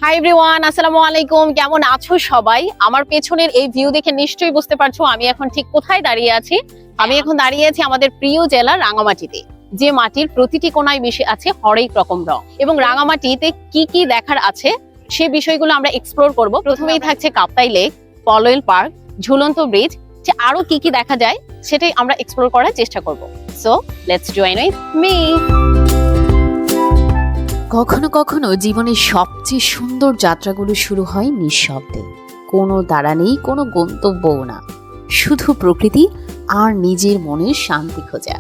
Hi everyone, আসসালামু আলাইকুম। কেমন আছো সবাই? আমার পেছনের এই ভিউ দেখে নিশ্চয়ই বুঝতে পারছো আমি এখন ঠিক কোথায় দাঁড়িয়ে আছি। আমি এখন দাঁড়িয়ে আছি আমাদের প্রিয় জেলা রাঙামাটিতে, যে মাটির প্রতিটি কোণায় মিশে আছে হরেক রকম রং। এবং রাঙামাটিতে কি কি দেখার আছে সে বিষয়গুলো আমরা এক্সপ্লোর করব। প্রথমেই থাকছে কাপ্তাই লেক, পলওয়েল পার্ক, ঝুলন্ত ব্রিজ, যে আরো কি কি দেখা যায় সেটাই আমরা এক্সপ্লোর করার চেষ্টা করব। So let's join with me. কখনো কখনো জীবনের সবচেয়ে সুন্দর যাত্রাগুলো শুরু হয় নিঃশব্দে। কোনো তাড়া নেই, কোনো গন্তব্যও না, শুধু প্রকৃতি আর নিজের মনের শান্তি খোঁজা।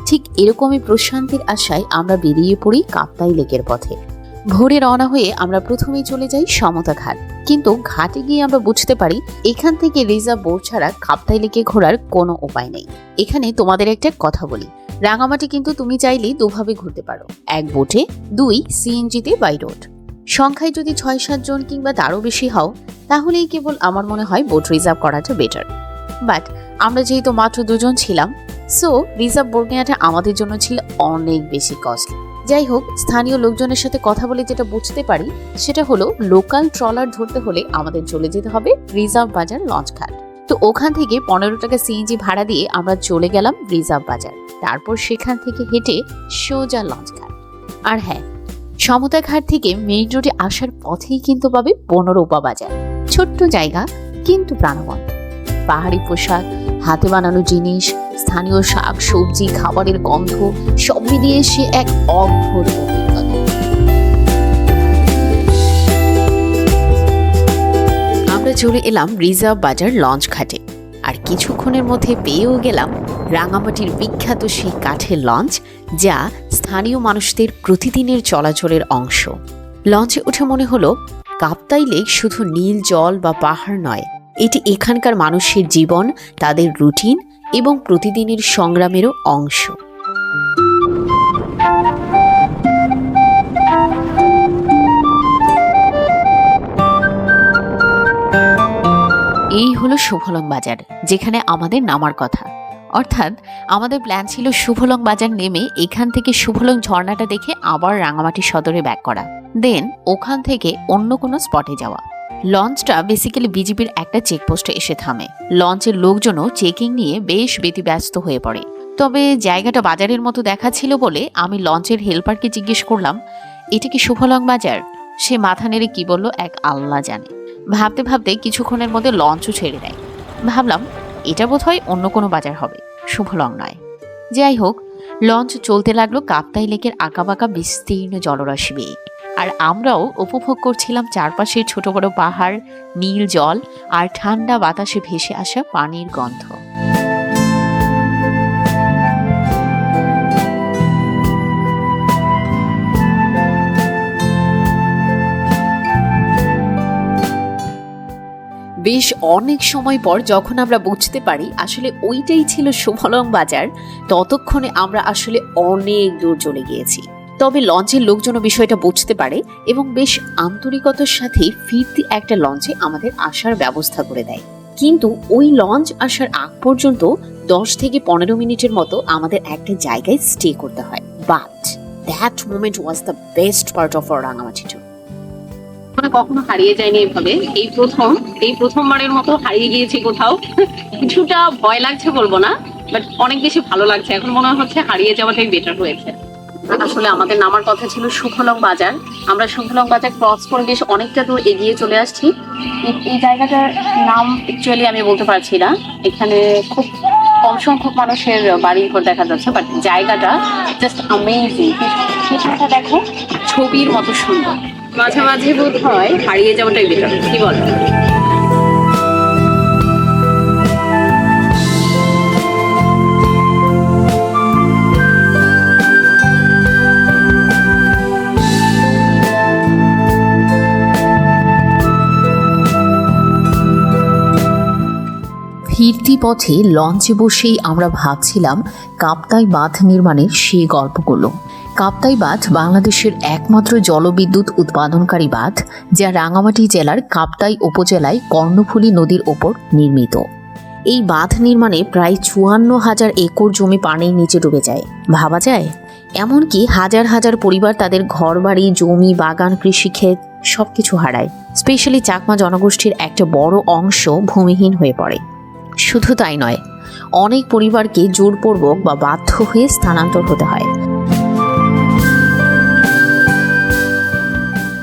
ঠিক এরকমই প্রশান্তির আশায় আমরা বেরিয়ে পড়ি কাপ্তাই লেকের পথে। ভোরে রওনা হয়ে আমরা প্রথমেই চলে যাই সমতা ঘাট, কিন্তু ঘাটে গিয়ে আমরা বুঝতে পারি এখান থেকে রিজার্ভ বোট ছাড়া কাপ্তাই লেকে ঘোরার কোনো উপায় নেই। এখানে তোমাদের একটা কথা বলি, রাঙামাটি কিন্তু তুমি চাইলেই দুভাবে ঘুরতে পারো, এক বোটে, দুই সিএনজিতে বাই রোড। সংখ্যায় যদি 6-7 জন কিংবা তারও বেশি হও তাহলেই কেবল আমার মনে হয় বোট রিজার্ভ করাটা বেটার। বাট আমরা যেহেতু মাত্র 2 জন ছিলাম, সো রিজার্ভ বোট নেওয়াটা আমাদের জন্য ছিল অনেক বেশি কস্টলি। যাই হোক, স্থানীয় লোকজনের সাথে কথা বলে যেটা বুঝতে পারি সেটা হলো লোকাল ট্রলার ধরতে হলে আমাদের চলে যেতে হবে রিজার্ভ বাজার লঞ্চ ঘাট। তো ওখান থেকে 15 টাকা সিএনজি ভাড়া দিয়ে আমরা চলে গেলাম রিজার্ভ বাজার। তারপর সেখান থেকে হেঁটে সোজা লঞ্চ ঘাট। আর হ্যাঁ, সমতা ঘাট থেকে মেইন রোডে আসার পথেই কিন্তু পাবে 15 বাজার। ছোট্ট জায়গা কিন্তু প্রাণবন্ত। পাহাড়ি পোশাক, হাতে বানানো জিনিস, স্থানীয় শাক সবজি, খাবারের গন্ধ সব মিলিয়ে সে এক অদ্ভুত অভিজ্ঞতা। আমরা চলে এলাম রিজার্ভ বাজার লঞ্চ ঘাটে, আর কিছুক্ষণের মধ্যে পেয়েও গেলাম রাঙামাটির বিখ্যাত সেই কাঠের লঞ্চ, যা স্থানীয় মানুষদের প্রতিদিনের চলাচলের অংশ। লঞ্চে উঠে মনে হলো কাপ্তাই লেক শুধু নীল জল বা পাহাড় নয়, এটি এখানকার মানুষের জীবন, তাদের রুটিন এবং প্রতিদিনের সংগ্রামেরও অংশ। এই হলো শুভলং বাজার, যেখানে আমাদের নামার কথা। অর্থাৎ আমাদের প্ল্যান ছিল শুভলং বাজার নেমে এখান থেকে শুভলং ঝর্ণাটা দেখে আবার রাঙামাটি সদরে ব্যাক করা, দেন ওখান থেকে অন্য কোনো স্পটে যাওয়া। লঞ্চটা বেসিক্যালি বিজিবির একটা চেকপোস্টে এসে থামে। লঞ্চের লোকজনও চেকিং নিয়ে বেশ ব্যতিব্যস্ত হয়ে পড়ে। তবে জায়গাটা বাজারের মতো দেখাচ্ছিল বলে আমি লঞ্চের হেল্পারকে জিজ্ঞেস করলাম, এটা কি শুভলং বাজার? সে মাথা নেড়ে কি বলল এক আল্লাহ জানে। ভাবতে ভাবতে কিছুক্ষণের মধ্যে লঞ্চও ছেড়ে দেয়। ভাবলাম এটা বোধহয় অন্য কোনো বাজার হবে, শুভলং নয়। যাই হোক, লঞ্চ চলতে লাগলো কাপ্তাই লেকের আঁকাবাঁকা বিস্তীর্ণ জলরাশি বেয়ে, আর আমরাও উপভোগ করছিলাম চারপাশের ছোট বড় পাহাড়, নীল জল আর ঠান্ডা বাতাসে ভেসে আসা পানির গন্ধ। বেশ অনেক সময় পর যখন আমরা বুঝতে পারি আসলে ওইটাই ছিল শুভলং বাজার, ততক্ষণে আমরা আসলে অনেক দূর চলে গিয়েছি। তবে লঞ্চের লোকজনও বিষয়টা বুঝতে পারে এবং বেশ আন্তরিকতার সাথে ফিরতি একটা লঞ্চে আমাদের আসার ব্যবস্থা করে দেয়। কিন্তু ওই লঞ্চ আসার আগ পর্যন্ত 10 থেকে 15 মিনিটের মতো আমাদের একটা জায়গায় স্টে করতে হয়। But that moment was the best part of our Rangamati tour. কখনো হারিয়ে যায়নি এভাবে, এই প্রথমবারের মতো হারিয়ে গিয়েছি কোথাও। কিছুটা ভয় লাগছে বলবো না, বাট অনেক বেশি ভালো লাগছে। এখন মনে হচ্ছে হারিয়ে যাওয়াটাই বেটার হয়েছে। আসলে আমাদের নামার কথা ছিল শুভলং বাজার। আমরা শুভলং বাজার ক্রস করে বেশ অনেকটা দূর এগিয়ে চলে আসছি। এই জায়গাটার নাম অ্যাকচুয়ালি আমি বলতে পারছি না। এখানে খুব কম সংখ্যক মানুষের বাড়ি ঘর দেখা যাচ্ছে, বাট জায়গাটা জাস্ট অ্যামেজিং। সেখানটা দেখো, ছবির মতো সুন্দর। মাঝে মাঝে বোধ হয় হারিয়ে যাওয়াটাই বেটার, কি বলো? ফিরতি পথে লঞ্চে বসেই আমরা ভাবছিলাম কাপ্তাই বাঁধ নির্মাণের সেই গল্পগুলো। কাপ্তাই বাঁধ বাংলাদেশের একমাত্র জলবিদ্যুৎ উৎপাদনকারী বাঁধ, যা রাঙামাটি জেলার কাপ্তাই উপজেলায় কর্ণফুলী নদীর ওপর নির্মিত। এই বাঁধ নির্মাণে প্রায় ৫৪,০০০ একর জমি পানির নিচে ডুবে যায়। ভাবা যায়? এমনকি হাজার হাজার পরিবার তাদের ঘরবাড়ি, জমি, বাগান, কৃষিক্ষেত সবকিছু হারায়। স্পেশালি চাকমা জনগোষ্ঠীর একটা বড় অংশ ভূমিহীন হয়ে পড়ে। শুধু তাই নয়, অনেক পরিবারকে জোরপূর্বক বা বাধ্য হয়ে স্থানান্তর হতে হয়।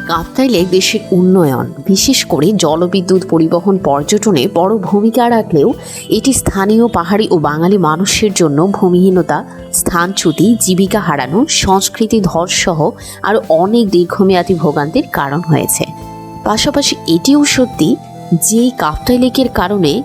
কাপ্তাই লেক দেশের উন্নয়ন, বিশেষ করে জলবিদ্যুৎ, পরিবহন, পর্যটনে বড় ভূমিকা রাখলেও এটি স্থানীয় পাহাড়ি ও বাঙালি মানুষের জন্য ভূমিহীনতা, স্থানচ্যুতি, জীবিকা হারানো, সংস্কৃতি ধসসহ আরও অনেক দীর্ঘমেয়াদী ভোগান্তির কারণ হয়েছে। পাশাপাশি এটিও সত্যি যে কাপ্তাই লেকের কারণে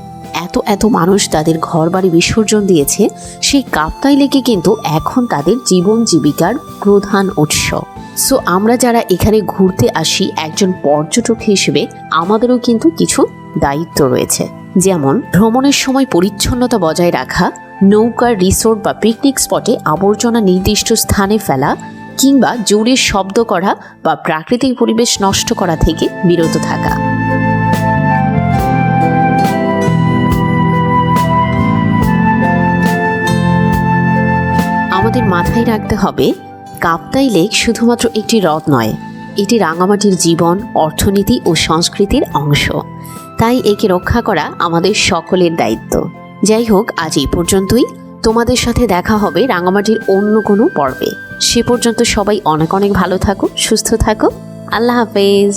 এত মানুষ তাদের ঘরবাড়ি বিসর্জন দিয়েছে, সেই কাপ্তাই লেকে কিন্তু এখন তাদের জীবন জীবিকার প্রধান উৎস। সো আমরা যারা এখানে ঘুরতে আসি, একজন পর্যটক হিসেবে আমাদেরও কিন্তু কিছু দায়িত্ব রয়েছে। যেমন ভ্রমণের সময় পরিচ্ছন্নতা বজায় রাখা, নৌকার, রিসোর্ট বা পিকনিক স্পটে আবর্জনা নির্দিষ্ট স্থানে ফেলা, কিংবা জোরে শব্দ করা বা প্রাকৃতিক পরিবেশ নষ্ট করা থেকে বিরত থাকা। আমাদের মাথায় রাখতে হবে, কাপ্তাই লেক শুধুমাত্র একটি হ্রদ নয়, এটি রাঙামাটির জীবন, অর্থনীতি ও সংস্কৃতির অংশ। তাই একে রক্ষা করা আমাদের সকলের দায়িত্ব। যাই হোক, আজ এই পর্যন্তই। তোমাদের সাথে দেখা হবে রাঙামাটির অন্য কোনো পর্বে। সে পর্যন্ত সবাই অনেক ভালো থাকো, সুস্থ থাকো। আল্লাহ হাফেজ।